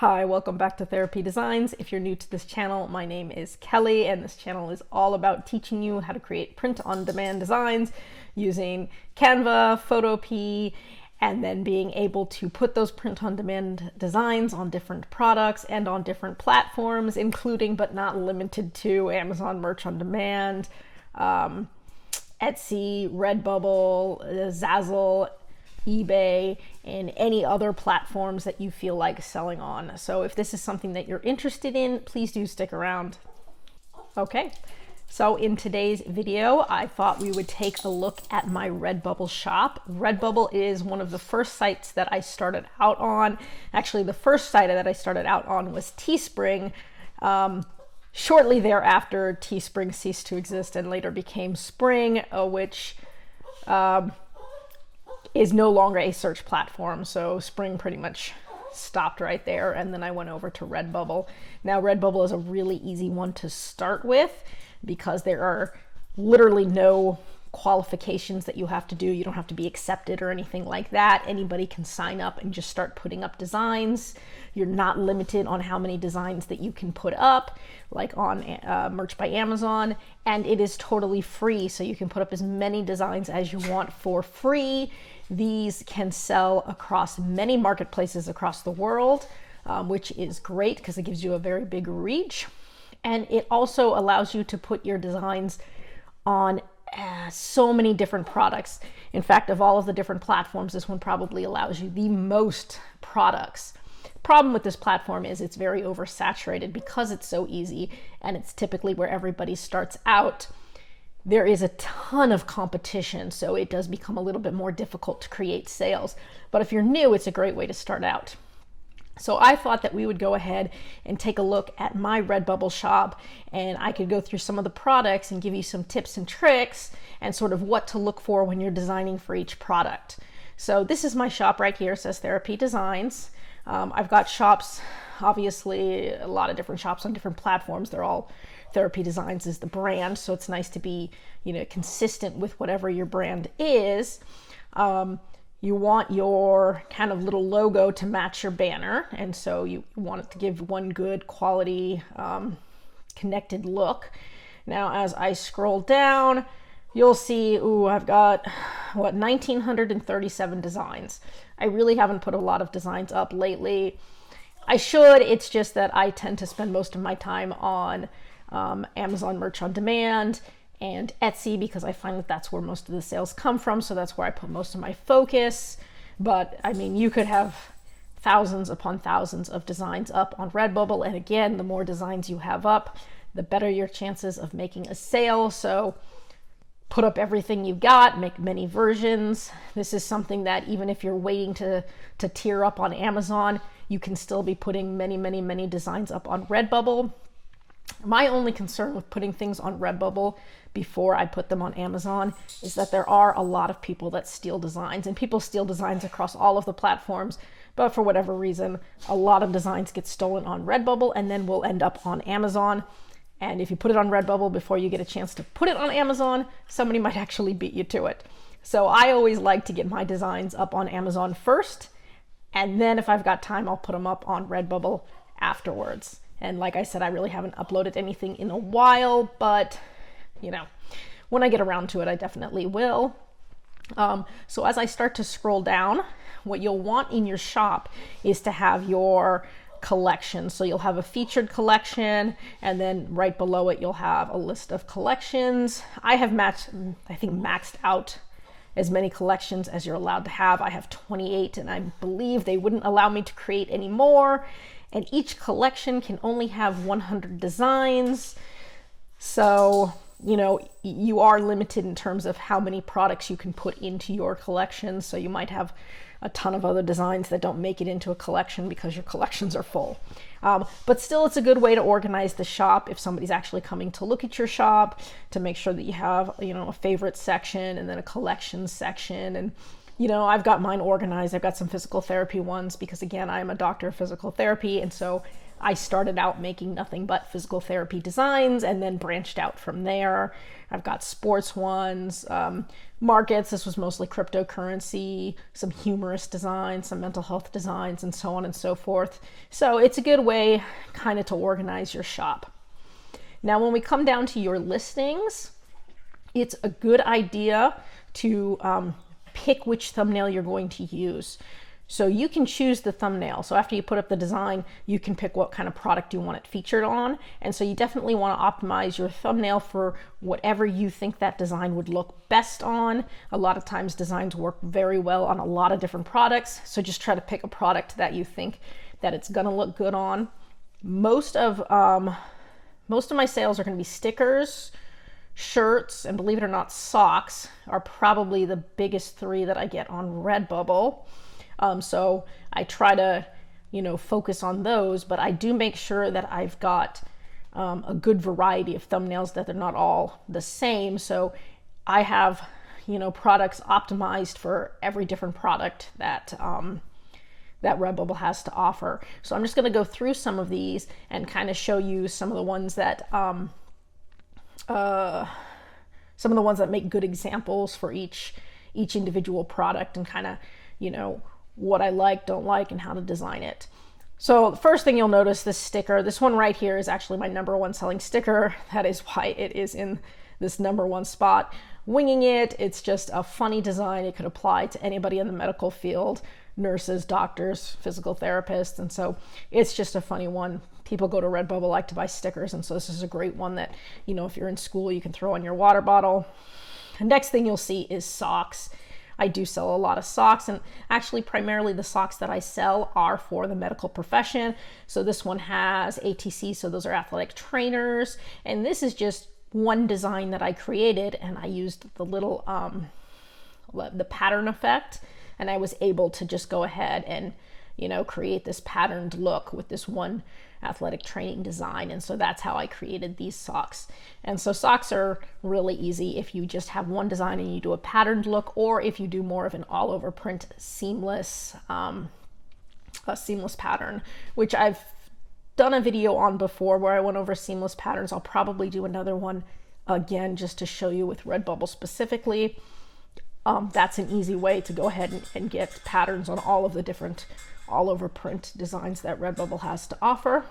Hi, welcome back to Therapy Designs. If you're new to this channel, my name is Kelly, and this channel is all about teaching you how to create print-on-demand designs using Canva, Photopea, and then being able to put those print-on-demand designs on different products and on different platforms, including but not limited to Amazon Merch on Demand, Etsy, RedBubble, Zazzle, eBay, and any other platforms that you feel like selling on. So if this is something that you're interested in, please do stick around. Okay, so in today's video, I thought we would take a look at my RedBubble shop. RedBubble is one of the first sites that I started out on. Actually, the first site that I started out on was Teespring. Shortly thereafter, Teespring ceased to exist and later became Spring, which is no longer a search platform. So Spring pretty much stopped right there. And then I went over to RedBubble. Now RedBubble is a really easy one to start with because there are literally no qualifications that you have to do. You don't have to be accepted or anything like that. Anybody can sign up and just start putting up designs. You're not limited on how many designs that you can put up, like on Merch by Amazon, and it is totally free. So you can put up as many designs as you want for free. These can sell across many marketplaces across the world, which is great because it gives you a very big reach. And it also allows you to put your designs on so many different products. In fact, of all of the different platforms, this one probably allows you the most products. Problem with this platform is it's very oversaturated because it's so easy and it's typically where everybody starts out. There is a ton of competition, so it does become a little bit more difficult to create sales. But if you're new, it's a great way to start out. So I thought that we would go ahead and take a look at my RedBubble shop, and I could go through some of the products and give you some tips and tricks and sort of what to look for when you're designing for each product. So this is my shop right here. It says Therapy Designs. I've got shops, obviously a lot of different shops on different platforms. They're all Therapy Designs is the brand, so it's nice to be, consistent with whatever your brand is. You want your kind of little logo to match your banner, and so you want it to give one good quality connected look. Now as I scroll down, you'll see, I've got 1,937 designs. I really haven't put a lot of designs up lately. I should, it's just that I tend to spend most of my time on Amazon Merch on Demand and Etsy because I find that that's where most of the sales come from. So that's where I put most of my focus. But I mean, you could have thousands upon thousands of designs up on RedBubble. And again, the more designs you have up, the better your chances of making a sale. So put up everything you've got, make many versions. This is something that even if you're waiting to tier up on Amazon, you can still be putting many, many, many designs up on RedBubble. My only concern with putting things on RedBubble before I put them on Amazon is that there are a lot of people that steal designs, and people steal designs across all of the platforms, but for whatever reason, a lot of designs get stolen on RedBubble and then will end up on Amazon. And if you put it on RedBubble before you get a chance to put it on Amazon, somebody might actually beat you to it. So I always like to get my designs up on Amazon first, and then if I've got time, I'll put them up on RedBubble afterwards. And like I said, I really haven't uploaded anything in a while, but when I get around to it, I definitely will. So as I start to scroll down, what you'll want in your shop is to have your collection. So you'll have a featured collection, and then right below it, you'll have a list of collections. I have maxed out as many collections as you're allowed to have. I have 28, and I believe they wouldn't allow me to create any more. And each collection can only have 100 designs. So, you are limited in terms of how many products you can put into your collection. So you might have a ton of other designs that don't make it into a collection because your collections are full. But still, it's a good way to organize the shop if somebody's actually coming to look at your shop, to make sure that you have, a favorite section and then a collection section. And I've got mine organized. I've got some physical therapy ones because, again, I'm a doctor of physical therapy. And so I started out making nothing but physical therapy designs and then branched out from there. I've got sports ones, markets. This was mostly cryptocurrency, some humorous designs, some mental health designs, and so on and so forth. So it's a good way kind of to organize your shop. Now, when we come down to your listings, it's a good idea to pick which thumbnail you're going to use. So you can choose the thumbnail. So after you put up the design, you can pick what kind of product you want it featured on. And so you definitely want to optimize your thumbnail for whatever you think that design would look best on. A lot of times designs work very well on a lot of different products. So just try to pick a product that you think that it's going to look good on. Most of my sales are going to be stickers, shirts, and believe it or not, socks are probably the biggest three that I get on Redbubble. So I try to, focus on those, but I do make sure that I've got a good variety of thumbnails, that they're not all the same. So I have, products optimized for every different product that Redbubble has to offer. So I'm just going to go through some of these and kind of show you some of the ones that make good examples for each individual product, and kind of, what I like, don't like, and how to design it. So the first thing you'll notice, this sticker, this one right here is actually my #1 selling sticker. That is why it is in this #1 spot. Winging it, it's just a funny design. It could apply to anybody in the medical field, nurses, doctors, physical therapists, and so it's just a funny one. People go to Redbubble, like to buy stickers, and so this is a great one that, if you're in school, you can throw on your water bottle. The next thing you'll see is socks. I do sell a lot of socks, and actually primarily the socks that I sell are for the medical profession. So this one has ATC, so those are athletic trainers, and this is just one design that I created, and I used the little the pattern effect, and I was able to just go ahead and create this patterned look with this one athletic training design. And so that's how I created these socks. And so socks are really easy if you just have one design and you do a patterned look, or if you do more of an all over print seamless pattern, which I've done a video on before where I went over seamless patterns. I'll probably do another one again just to show you with Redbubble specifically. That's an easy way to go ahead and get patterns on all of the different all over print designs that Redbubble has to offer.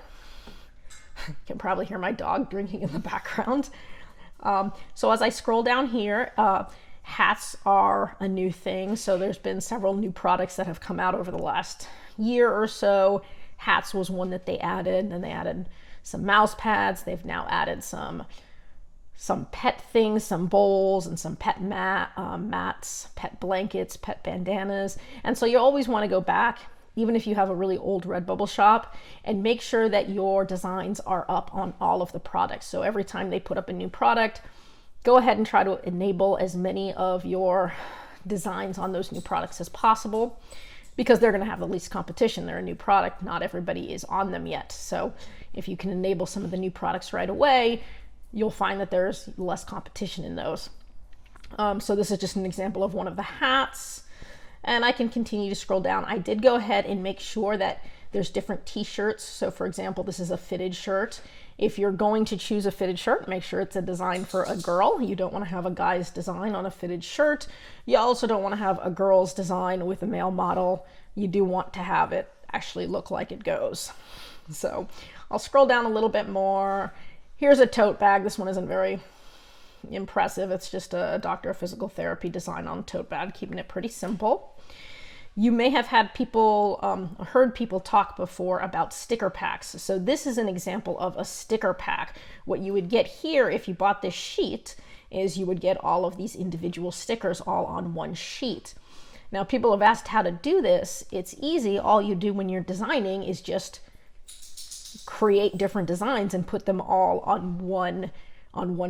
You can probably hear my dog drinking in the background. So as I scroll down here, hats are a new thing. So there's been several new products that have come out over the last year or so. Hats was one that they added. Then they added some mouse pads. They've now added some pet things, some bowls, and some pet mats, pet blankets, pet bandanas. And so you always want to go back, even if you have a really old Redbubble shop, and make sure that your designs are up on all of the products. So every time they put up a new product, go ahead and try to enable as many of your designs on those new products as possible, because they're going to have the least competition. They're a new product. Not everybody is on them yet. So if you can enable some of the new products right away, you'll find that there's less competition in those. So this is just an example of one of the hats. And I can continue to scroll down. I did go ahead and make sure that there's different t-shirts. So for example, this is a fitted shirt. If you're going to choose a fitted shirt, make sure it's a design for a girl. You don't want to have a guy's design on a fitted shirt. You also don't want to have a girl's design with a male model. You do want to have it actually look like it goes. So I'll scroll down a little bit more. Here's a tote bag. This one isn't very impressive. It's just a doctor of physical therapy design on a tote bag, keeping it pretty simple. You may have heard people talk before about sticker packs. So this is an example of a sticker pack. What you would get here if you bought this sheet is you would get all of these individual stickers all on one sheet. Now, people have asked how to do this. It's easy. All you do when you're designing is just create different designs and put them all on one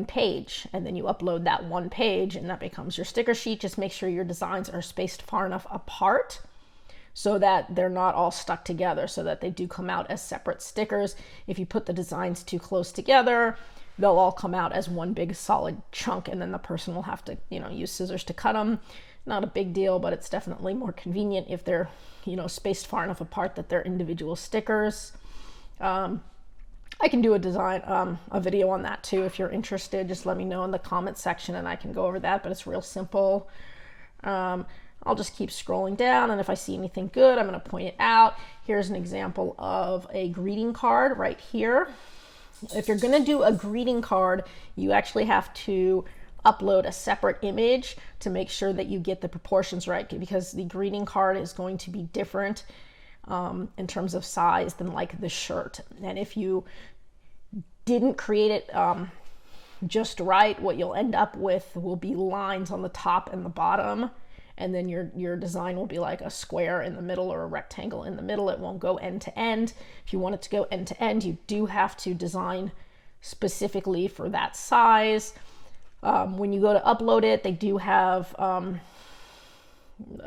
page, and then you upload that one page, and that becomes your sticker sheet. Just make sure your designs are spaced far enough apart so that they're not all stuck together, so that they do come out as separate stickers. If you put the designs too close together, they'll all come out as one big solid chunk, and then the person will have to use scissors to cut them. Not a big deal, but it's definitely more convenient if they're spaced far enough apart that they're individual stickers. I can do a video on that too if you're interested. Just let me know in the comment section and I can go over that, but it's real simple. I'll just keep scrolling down, and if I see anything good, I'm going to point it out. Here's an example of a greeting card right here. If you're going to do a greeting card, you actually have to upload a separate image to make sure that you get the proportions right, because the greeting card is going to be different in terms of size than like the shirt. And if you didn't create it just right, what you'll end up with will be lines on the top and the bottom, and then your design will be like a square in the middle or a rectangle in the middle. It won't go end to end. If you want it to go end to end, you do have to design specifically for that size. When you go to upload it, they do have, what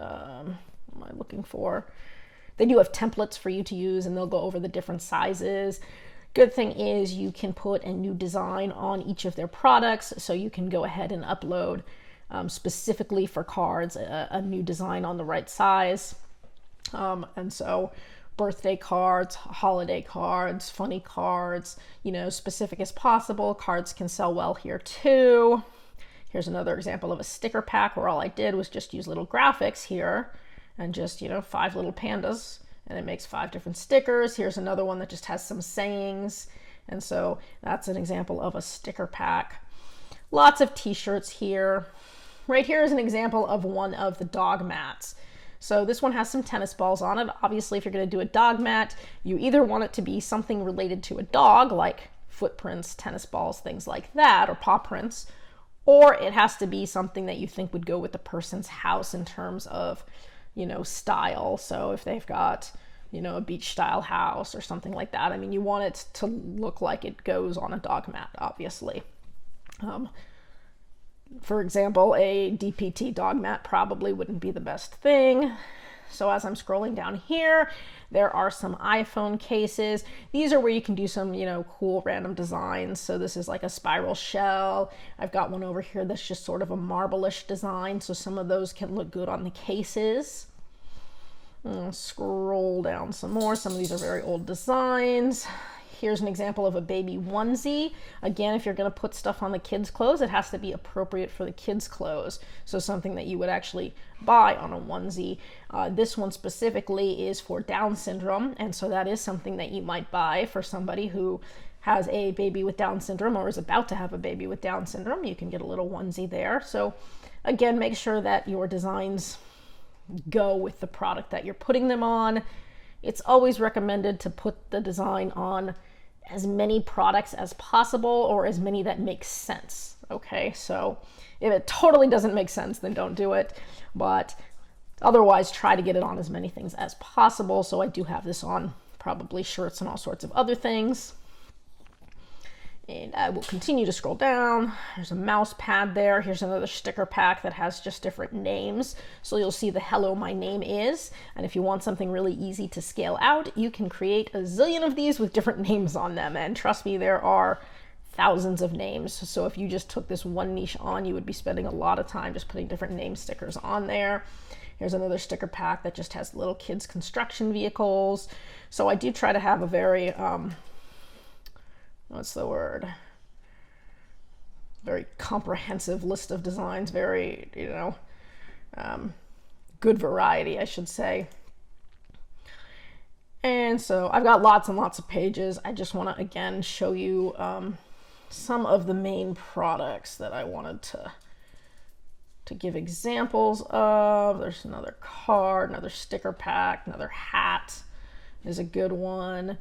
am I looking for? They do have templates for you to use, and they'll go over the different sizes. Good thing is you can put a new design on each of their products, so you can go ahead and upload specifically for cards a new design on the right size. And so birthday cards, holiday cards, funny cards, you know, specific as possible. Cards can sell well here too. Here's another example of a sticker pack where all I did was just use little graphics here and just, you know, 5 little pandas, and it makes 5 different stickers. Here's another one that just has some sayings. And so that's an example of a sticker pack. Lots of t-shirts here. Right here is an example of one of the dog mats. So this one has some tennis balls on it. Obviously, if you're going to do a dog mat, you either want it to be something related to a dog, like footprints, tennis balls, things like that, or paw prints, or it has to be something that you think would go with the person's house in terms of, you know, style. So if they've got, you know, a beach style house or something like that, I mean, you want it to look like it goes on a dog mat, obviously. For example, a DPT dog mat probably wouldn't be the best thing. So as I'm scrolling down here, there are some iPhone cases. These are where you can do some, you know, cool random designs. So this is like a spiral shell. I've got one over here that's just sort of a marble-ish design. So some of those can look good on the cases. I'll scroll down some more. Some of these are very old designs. Here's an example of a baby onesie. Again, if you're going to put stuff on the kids' clothes, it has to be appropriate for the kids' clothes. So something that you would actually buy on a onesie. This one specifically is for Down syndrome, and so that is something that you might buy for somebody who has a baby with Down syndrome or is about to have a baby with Down syndrome. You can get a little onesie there. So again, make sure that your designs go with the product that you're putting them on. It's always recommended to put the design on as many products as possible, or as many that make sense. Okay, so if it totally doesn't make sense, then don't do it. But otherwise, try to get it on as many things as possible. So I do have this on probably shirts and all sorts of other things. And I will continue to scroll down. There's a mouse pad there. Here's another sticker pack that has just different names. So you'll see the hello, my name is. And if you want something really easy to scale out, you can create a zillion of these with different names on them. And trust me, there are thousands of names. So if you just took this one niche on, you would be spending a lot of time just putting different name stickers on there. Here's another sticker pack that just has little kids' construction vehicles. So I do try to have a very, what's the word? Very comprehensive list of designs, very, you know, good variety, I should say. And so I've got lots and lots of pages. I just want to, again, show you some of the main products that I wanted to give examples of. There's another card, another sticker pack, another hat is a good one.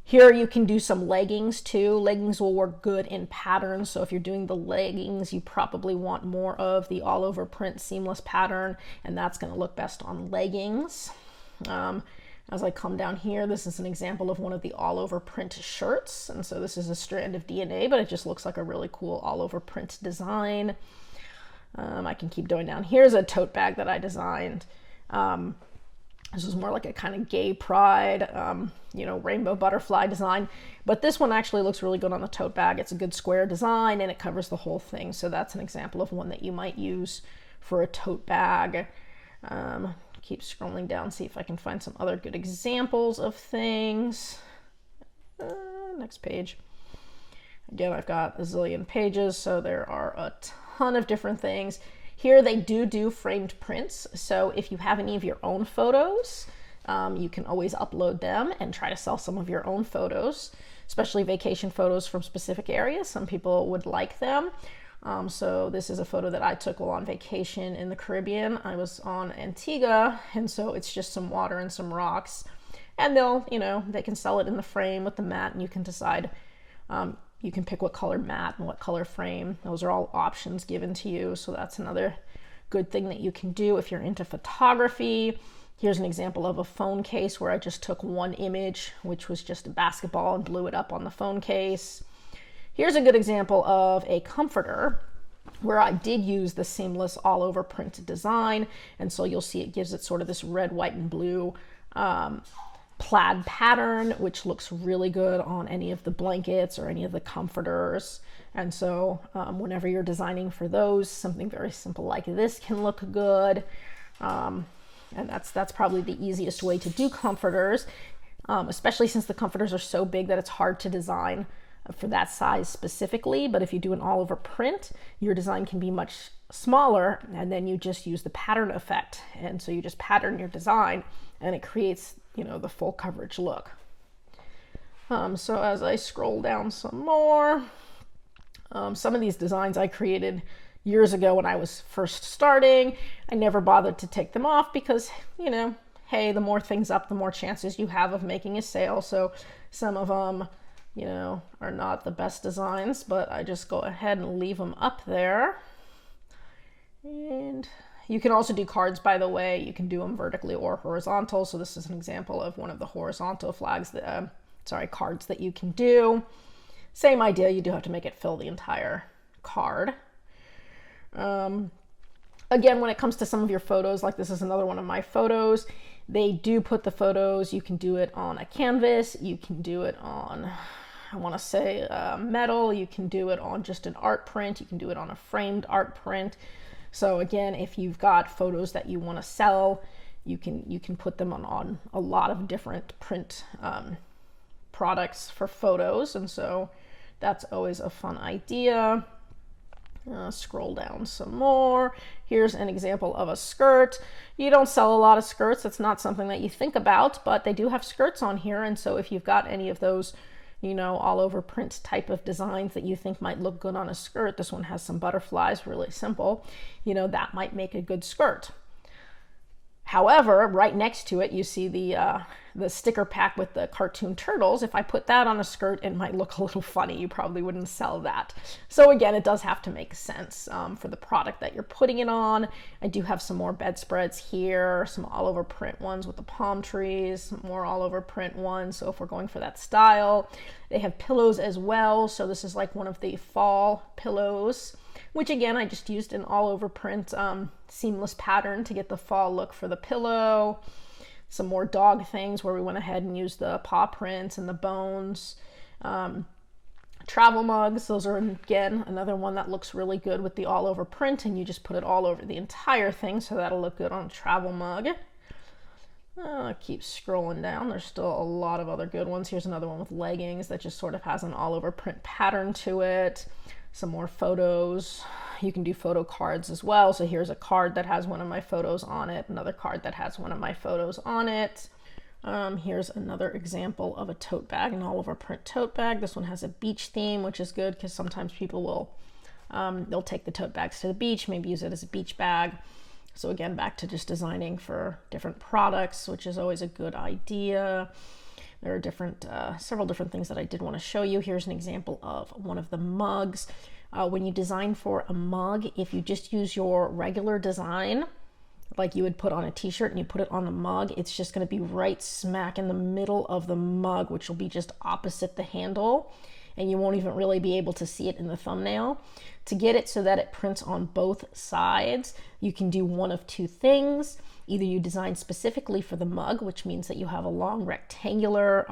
Here you can do some leggings too. Leggings will work good in patterns. So if you're doing the leggings, you probably want more of the all over print seamless pattern, and that's going to look best on leggings. As I come down here, this is an example of one of the all over print shirts. And so this is a strand of DNA, but it just looks like a really cool all over print design. I can keep going down. Here's a tote bag that I designed. This is more like a kind of gay pride, you know, rainbow butterfly design. But this one actually looks really good on the tote bag. It's a good square design and it covers the whole thing. So that's an example of one that you might use for a tote bag. Keep scrolling down, see if I can find some other good examples of things. Next page. Again, I've got a zillion pages, so there are a ton of different things. Here they do framed prints, so if you have any of your own photos, you can always upload them and try to sell some of your own photos, especially vacation photos from specific areas. Some people would like them. So this is a photo that I took while on vacation in the Caribbean. I was on Antigua, and so it's just some water and some rocks. And they'll, they can sell it in the frame with the mat, and you can decide, you can pick what color mat and what color frame. Those are all options given to you. So that's another good thing that you can do if you're into photography. Here's an example of a phone case where I just took one image, which was just a basketball, and blew it up on the phone case. Here's a good example of a comforter where I did use the seamless all over print design. And so you'll see it gives it sort of this red, white, and blue plaid pattern, which looks really good on any of the blankets or any of the comforters. And so whenever you're designing for those, something very simple like this can look good. And that's probably the easiest way to do comforters, especially since the comforters are so big that it's hard to design for that size specifically. But if you do an all over print, your design can be much smaller, and then you just use the pattern effect. And so you just pattern your design and it creates, the full coverage look. So as I scroll down some more, some of these designs I created years ago when I was first starting. I never bothered to take them off because, hey, the more things up, the more chances you have of making a sale. So some of them, are not the best designs, but I just go ahead and leave them up there. And you can also do cards, by the way. You can do them vertically or horizontal. So this is an example of one of the horizontal cards that you can do. Same idea, you do have to make it fill the entire card. Again, when it comes to some of your photos, like this is another one of my photos, they do put the photos, you can do it on a canvas, you can do it on, I want to say metal, you can do it on just an art print, you can do it on a framed art print. So again, if you've got photos that you want to sell, you can put them on a lot of different print products for photos. And so that's always a fun idea. Scroll down some more. Here's an example of a skirt. You don't sell a lot of skirts. It's not something that you think about, but they do have skirts on here. And so if you've got any of those, all over print type of designs that you think might look good on a skirt, this one has some butterflies, really simple, that might make a good skirt. However, right next to it, you see the sticker pack with the cartoon turtles. If I put that on a skirt, it might look a little funny. You probably wouldn't sell that. So again, it does have to make sense for the product that you're putting it on. I do have some more bedspreads here, some all over print ones with the palm trees, some more all over print ones. So if we're going for that style, they have pillows as well. So this is like one of the fall pillows, which again, I just used an all over print seamless pattern to get the fall look for the pillow. Some more dog things where we went ahead and used the paw prints and the bones. Travel mugs, those are again another one that looks really good with the all over print, and you just put it all over the entire thing, so that'll look good on a travel mug. Keep scrolling down, there's still a lot of other good ones. Here's another one with leggings that just sort of has an all over print pattern to it. Some more photos. You can do photo cards as well. So here's a card that has one of my photos on it, another card that has one of my photos on it. Here's another example of a tote bag, an all over print tote bag. This one has a beach theme, which is good because sometimes people will, they'll take the tote bags to the beach, maybe use it as a beach bag. So again, back to just designing for different products, which is always a good idea. There are several different things that I did want to show you. Here's an example of one of the mugs. When you design for a mug, if you just use your regular design, like you would put on a t-shirt and you put it on the mug, it's just going to be right smack in the middle of the mug, which will be just opposite the handle, and you won't even really be able to see it in the thumbnail. To get it so that it prints on both sides, you can do one of two things. Either you design specifically for the mug, which means that you have a long rectangular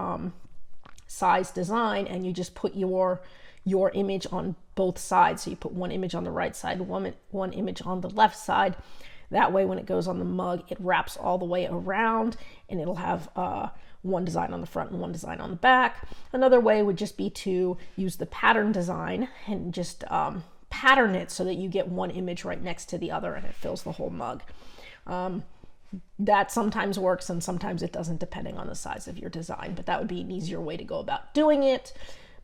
size design, and you just put your image on both sides. So you put one image on the right side, one image on the left side. That way when it goes on the mug, it wraps all the way around and it'll have one design on the front and one design on the back. Another way would just be to use the pattern design and just pattern it so that you get one image right next to the other and it fills the whole mug. That sometimes works and sometimes it doesn't, depending on the size of your design, but that would be an easier way to go about doing it.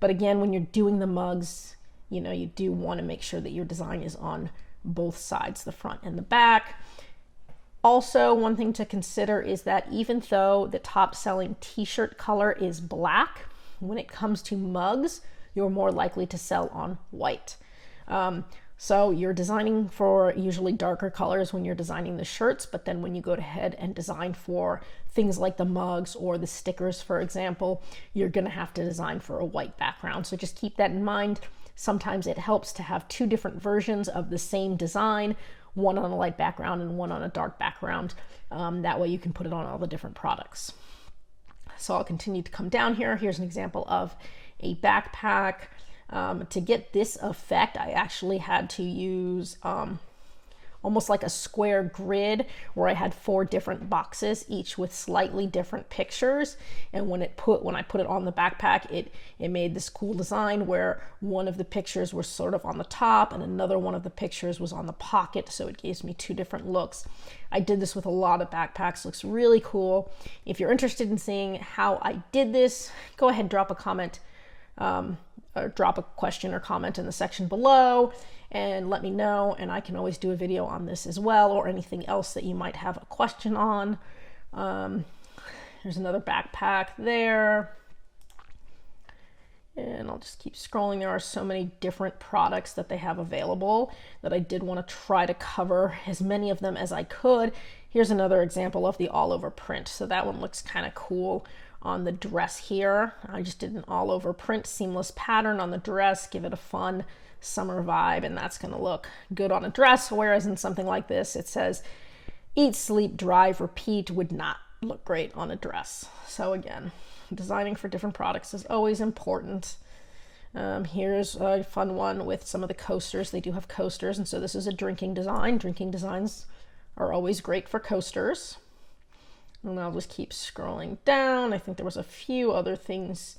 But again, when you're doing the mugs, you know, you do want to make sure that your design is on both sides, the front and the back. Also, one thing to consider is that even though the top selling t-shirt color is black, when it comes to mugs, you're more likely to sell on white. So you're designing for usually darker colors when you're designing the shirts, but then when you go ahead and design for things like the mugs or the stickers, for example, you're gonna have to design for a white background. So just keep that in mind. Sometimes it helps to have two different versions of the same design, one on a light background and one on a dark background. That way you can put it on all the different products. So I'll continue to come down here. Here's an example of a backpack. To get this effect, I actually had to use almost like a square grid where I had 4 different boxes, each with slightly different pictures. And when I put it on the backpack, it made this cool design where one of the pictures was sort of on the top and another one of the pictures was on the pocket. So it gives me 2 different looks. I did this with a lot of backpacks. Looks really cool. If you're interested in seeing how I did this, go ahead, drop a comment. Or drop a question or comment in the section below and let me know, and I can always do a video on this as well, or anything else that you might have a question on. There's another backpack there, and I'll just keep scrolling. There are so many different products that they have available that I did want to try to cover as many of them as I could. Here's another example of the all over print. So that one looks kind of cool on the dress here. I just did an all over print seamless pattern on the dress, give it a fun summer vibe, and that's going to look good on a dress. Whereas in something like this, it says eat, sleep, drive, repeat would not look great on a dress. So again, designing for different products is always important. Here's a fun one with some of the coasters. They do have coasters, and so this is a drinking design. Drinking designs are always great for coasters. And I'll just keep scrolling down. I think there was a few other things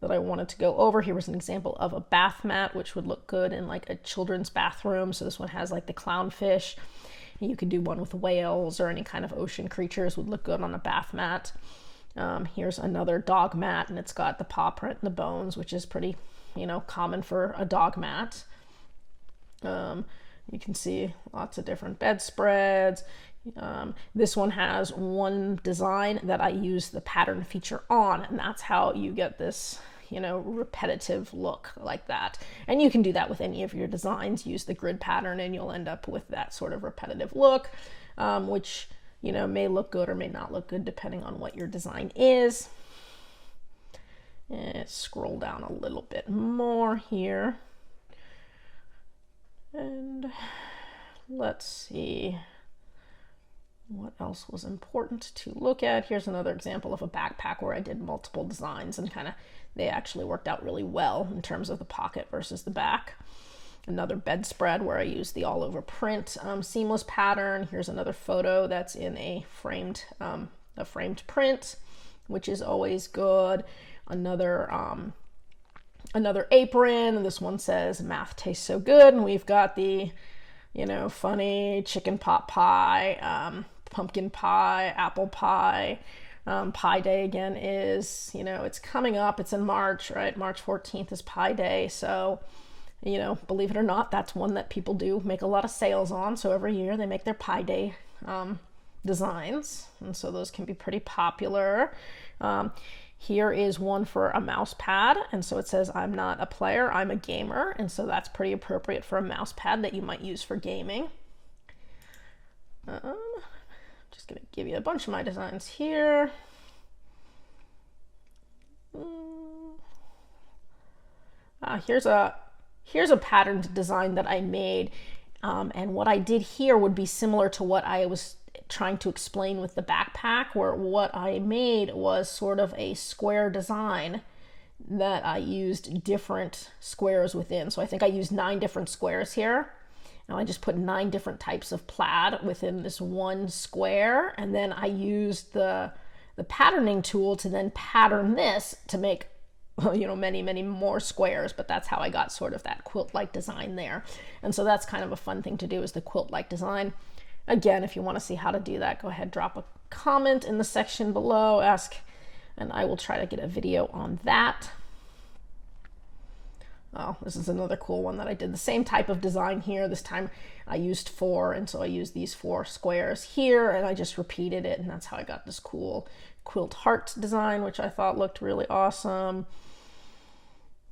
that I wanted to go over. Here was an example of a bath mat, which would look good in like a children's bathroom. So this one has like the clownfish. You could do one with whales or any kind of ocean creatures, would look good on a bath mat. Here's another dog mat, and it's got the paw print and the bones, which is pretty, common for a dog mat. You can see lots of different bedspreads. This one has one design that I use the pattern feature on, and that's how you get this, repetitive look like that. And you can do that with any of your designs. Use the grid pattern and you'll end up with that sort of repetitive look, which, may look good or may not look good depending on what your design is. And scroll down a little bit more here. And let's see what else was important to look at. Here's another example of a backpack where I did multiple designs and they actually worked out really well in terms of the pocket versus the back. Another bedspread where I used the all over print seamless pattern. Here's another photo that's in a framed print, which is always good. Another apron. This one says math tastes so good, and we've got the funny chicken pot pie, pumpkin pie, apple pie. Pie Day again is, it's coming up. It's in March, right? March 14th is Pie Day. So, believe it or not, that's one that people do make a lot of sales on. So every year they make their Pie Day designs. And so those can be pretty popular. Here is one for a mouse pad. And so it says, I'm not a player, I'm a gamer. And so that's pretty appropriate for a mouse pad that you might use for gaming. Just gonna give you a bunch of my designs here. Here's a patterned design that I made. And what I did here would be similar to what I was trying to explain with the backpack, where what I made was sort of a square design that I used different squares within. So I think I used 9 different squares here. And I just put 9 different types of plaid within this one square. And then I used the patterning tool to then pattern this to make, you know, many, many more squares. But that's how I got sort of that quilt-like design there. And so that's kind of a fun thing to do, is the quilt-like design. Again, if you want to see how to do that, go ahead, drop a comment in the section below, ask, and I will try to get a video on that. Oh, this is another cool one that I did the same type of design here. This time I used 4, and so I used these 4 squares here, and I just repeated it, and that's how I got this cool quilt heart design, which I thought looked really awesome.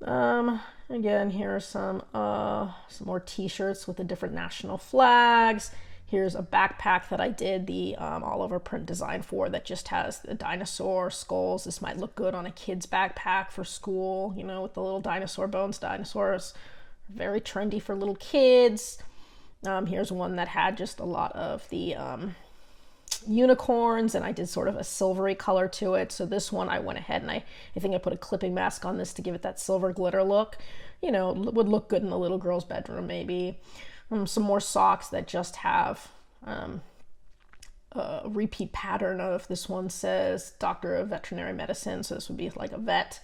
Again, here are some more t-shirts with the different national flags. Here's a backpack that I did the all over print design for, that just has the dinosaur skulls. This might look good on a kid's backpack for school, you know, with the little dinosaur bones. Dinosaurs are very trendy for little kids. Here's one that had just a lot of the unicorns, and I did sort of a silvery color to it. So this one I went ahead and I think I put a clipping mask on this to give it that silver glitter look. You know, it would look good in a little girl's bedroom maybe. Some more socks that just have a repeat pattern of, this one says Doctor of Veterinary Medicine, so this would be like a vet.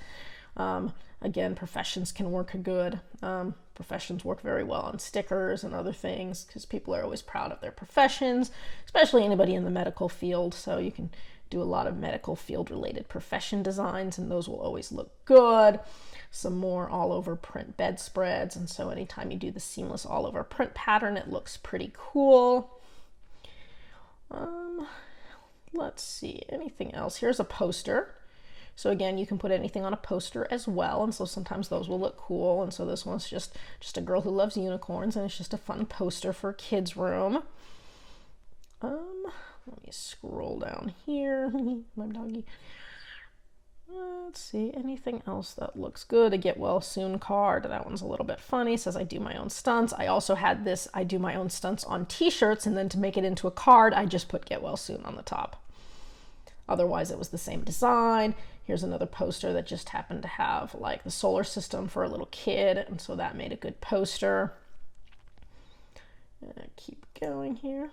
Again, professions can work good. Professions work very well on stickers and other things, because people are always proud of their professions, especially anybody in the medical field. So you can do a lot of medical field related profession designs, and those will always look good. Some more all over print bedspreads, and so anytime you do the seamless all over print pattern, it looks pretty cool. Let's see, anything else? Here's a poster. So again, you can put anything on a poster as well, and so sometimes those will look cool. And so this one's just a girl who loves unicorns, and it's just a fun poster for a kid's room. Let me scroll down here. My doggy. Let's see, anything else that looks good? A get well soon card. That one's a little bit funny. It says I do my own stunts. I also had this I do my own stunts on t-shirts, and then to make it into a card, I just put get well soon on the top. Otherwise, it was the same design. Here's another poster that just happened to have like the solar system for a little kid, and so that made a good poster. Keep going here.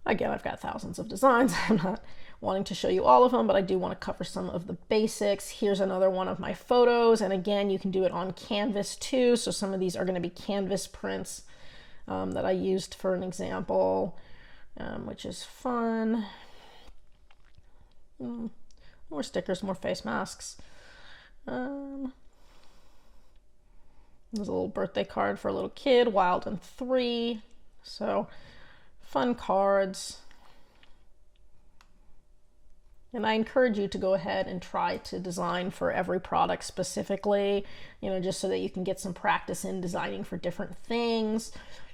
Again, I've got thousands of designs. I'm not wanting to show you all of them, but I do want to cover some of the basics. Here's another one of my photos, and again, you can do it on canvas too. So some of these are going to be canvas prints that I used for an example, which is fun. More stickers, more face masks. There's a little birthday card for a little kid, Wild and 3. So fun cards. And I encourage you to go ahead and try to design for every product specifically, you know, just so that you can get some practice in designing for different things.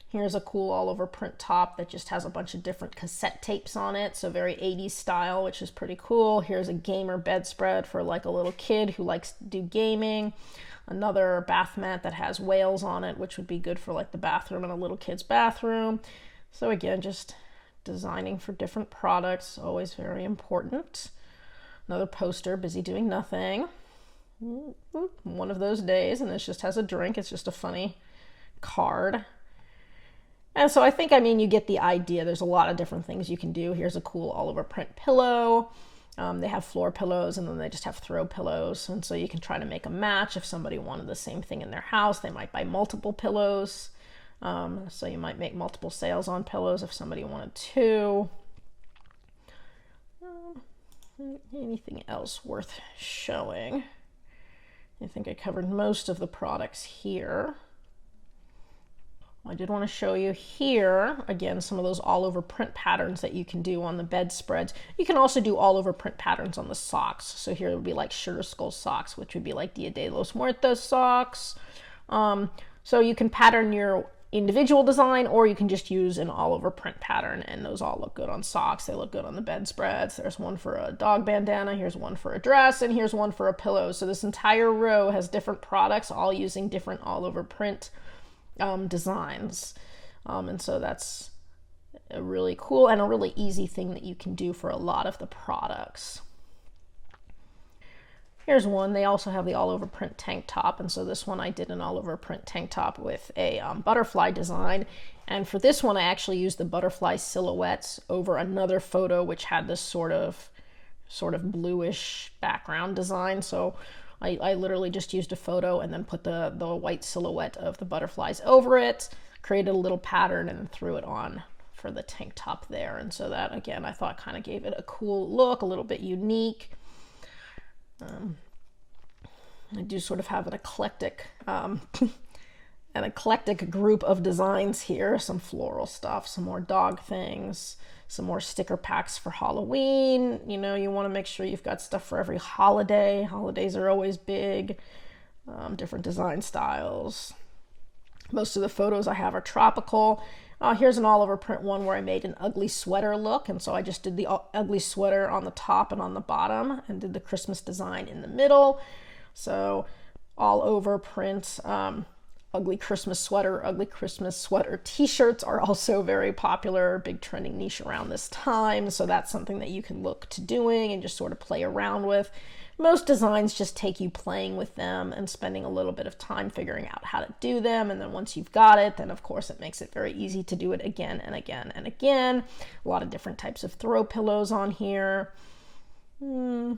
Here's a cool all over print top that just has a bunch of different cassette tapes on it. So very 80s style, which is pretty cool. Here's a gamer bedspread for like a little kid who likes to do gaming. Another bath mat that has whales on it, which would be good for like the bathroom in a little kid's bathroom. So again, just designing for different products, always very important. Another poster, busy doing nothing. One of those days, and this just has a drink. It's just a funny card. And so I think, I mean, you get the idea. There's a lot of different things you can do. Here's a cool all over print pillow. They have floor pillows, and then they just have throw pillows. And so you can try to make a match. If somebody wanted the same thing in their house, they might buy multiple pillows. So you might make multiple sales on pillows if somebody wanted to. Anything else worth showing? I think I covered most of the products here. I did want to show you here, again, some of those all over print patterns that you can do on the bedspreads. You can also do all over print patterns on the socks. So here would be like Sugar Skull socks, which would be like Dia de los Muertos socks. So you can pattern your individual design, or you can just use an all over print pattern, and those all look good on socks. They look good on the bedspreads. There's one for a dog bandana, here's one for a dress, and here's one for a pillow. So this entire row has different products, all using different all over print designs. And so that's a really cool and a really easy thing that you can do for a lot of the products. Here's one. They also have the all over print tank top, and so this one I did an all over print tank top with a butterfly design. And for this one I actually used the butterfly silhouettes over another photo which had this sort of bluish background design. So I literally just used a photo and then put the white silhouette of the butterflies over it, created a little pattern, and threw it on for the tank top there. And so that, again, I thought kind of gave it a cool look, a little bit unique. I do sort of have an eclectic group of designs here. Some floral stuff, some more dog things, some more sticker packs for Halloween. You know, you want to make sure you've got stuff for every holiday. Holidays are always big. Different design styles. Most of the photos I have are tropical. Here's an all over print one where I made an ugly sweater look, and so I just did the ugly sweater on the top and on the bottom and did the Christmas design in the middle. So all over print, ugly Christmas sweater t-shirts are also very popular, big trending niche around this time. So that's something that you can look to doing and just sort of play around with. Most designs just take you playing with them and spending a little bit of time figuring out how to do them. And then once you've got it, then of course it makes it very easy to do it again and again and again. A lot of different types of throw pillows on here. Oh,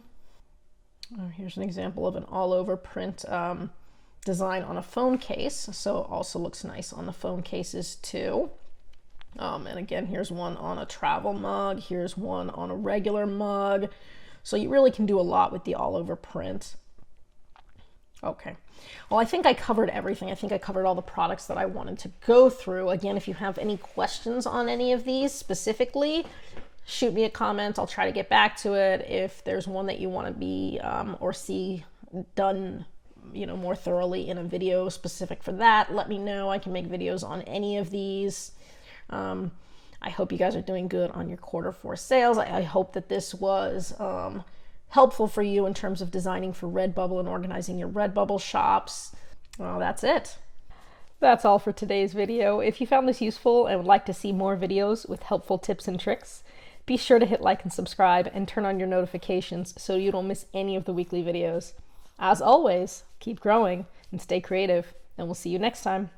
here's an example of an all over print design on a phone case. So it also looks nice on the phone cases too. And again, here's one on a travel mug. Here's one on a regular mug. So you really can do a lot with the all over print. Okay, well, I think I covered everything. I think I covered all the products that I wanted to go through. Again, if you have any questions on any of these specifically, shoot me a comment. I'll try to get back to it. If there's one that you want to be or see done, you know, more thoroughly in a video specific for that, let me know. I can make videos on any of these. I hope you guys are doing good on your Q4 sales. I hope that this was helpful for you in terms of designing for RedBubble and organizing your RedBubble shops. Well, that's it. That's all for today's video. If you found this useful and would like to see more videos with helpful tips and tricks, be sure to hit like and subscribe and turn on your notifications so you don't miss any of the weekly videos. As always, keep growing and stay creative, and we'll see you next time.